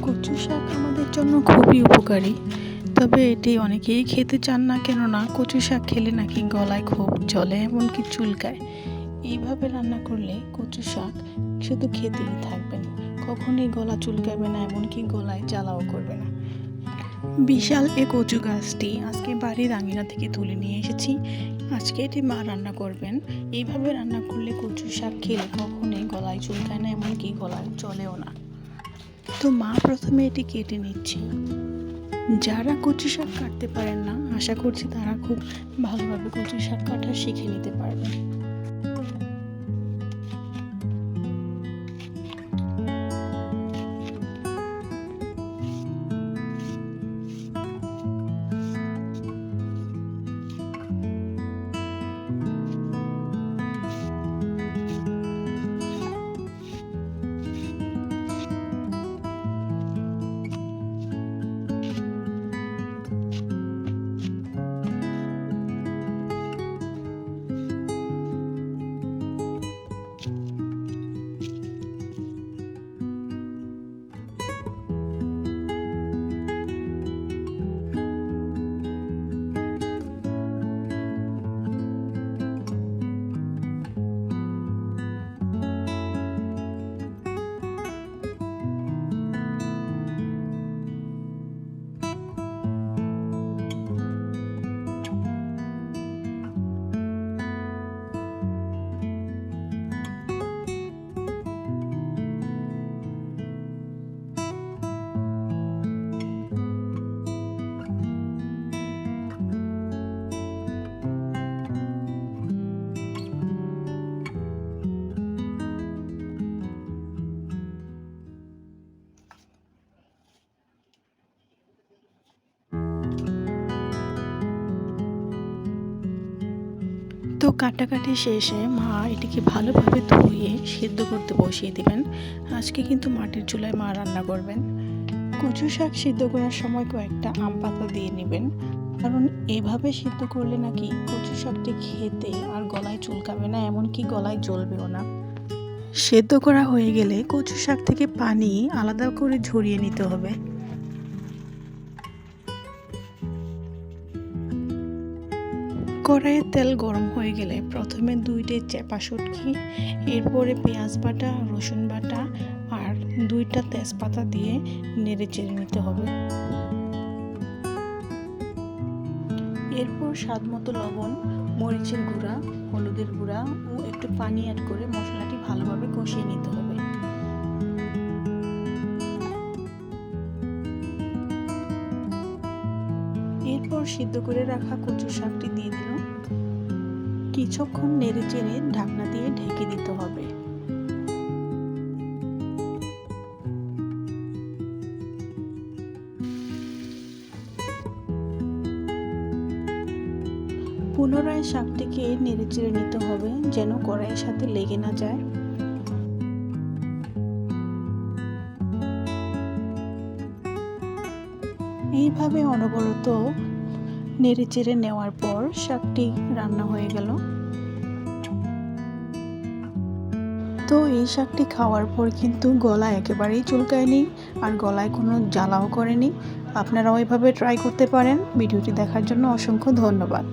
কচু শাক আমাদের জন্য খুবই উপকারী, তবে এটি অনেকেই খেতে চান না, কেননা কচু শাক খেলে নাকি গলায় খুব জ্বলে, এমনকি চুলকায়। এইভাবে রান্না করলে কচু শাক শুধু খেতেই থাকবেন, কখনোই গলা চুলকাবে না, এমনকি গলায় জ্বালাও করবে না। বিশাল এ কচু গাছটি আজকে বাড়ির আঙিনা থেকে তুলে নিয়ে এসেছি। আজকে এটি মা রান্না করবেন। এইভাবে রান্না করলে কচু শাক খেলে কখনোই গলায় চুলকায় না, এমনকি গলায় জ্বলেও না। তো মা প্রথমে এটি কেটে নিচ্ছে। যারা কচু শাক কাটতে পারেন না, আশা করছি তারা খুব ভালোভাবে কচু শাক কাটা শিখে নিতে পারবেন। তো কাটাকাটি শেষে মা এটিকে ভালোভাবে ধুয়ে সিদ্ধ করতে বসিয়ে দিবেন। আজকে কিন্তু মাটির চুলায় মা রান্না করবেন। কচু শাক সিদ্ধ করার সময় কয়েকটা আম পাতা দিয়ে নেবেন, কারণ এভাবে সিদ্ধ করলে নাকি কচু শাকটি খেতে আর গলায় চুলকাবে না, এমনকি গলায় জ্বলবেও না। সেদ্ধ করা হয়ে গেলে কচু শাক থেকে পানি আলাদা করে ঝরিয়ে নিতে হবে। কড়াইয়ে তেল গরম হয়ে গেলে প্রথমে 2টে চেপা শুটকি, এরপরে পেঁয়াজ বাটা, রসুন বাটা আর 2টা তেজপাতা দিয়ে নেড়ে চেড়ে নিতে হবে। এরপর স্বাদ মতো লবণ, মরিচের গুঁড়া, হলুদের গুঁড়া ও একটু পানি অ্যাড করে মশলাটি ভালোভাবে কষিয়ে নিতে হবে। এরপর সিদ্ধ করে রাখা কচু শাকটি দিয়ে দিল। কিছুক্ষণ নেড়ে চেড়ে ঢাকনা দিয়ে ঢেকে দিতে হবে। পুনরায় শাকটিকে নেড়ে চেড়ে নিতে হবে, যেন কড়াইয়ের সাথে লেগে না যায়। এইভাবে অনবরত নেড়ে চেড়ে নেওয়ার পর শাকটি রান্না হয়ে গেল। তো এই শাকটি খাওয়ার পর কিন্তু গলা একেবারেই চুলকায়নি আর গলায় কোনো জ্বালাও করেনি। আপনারাও এভাবে ট্রাই করতে পারেন। ভিডিওটি দেখার জন্য অসংখ্য ধন্যবাদ।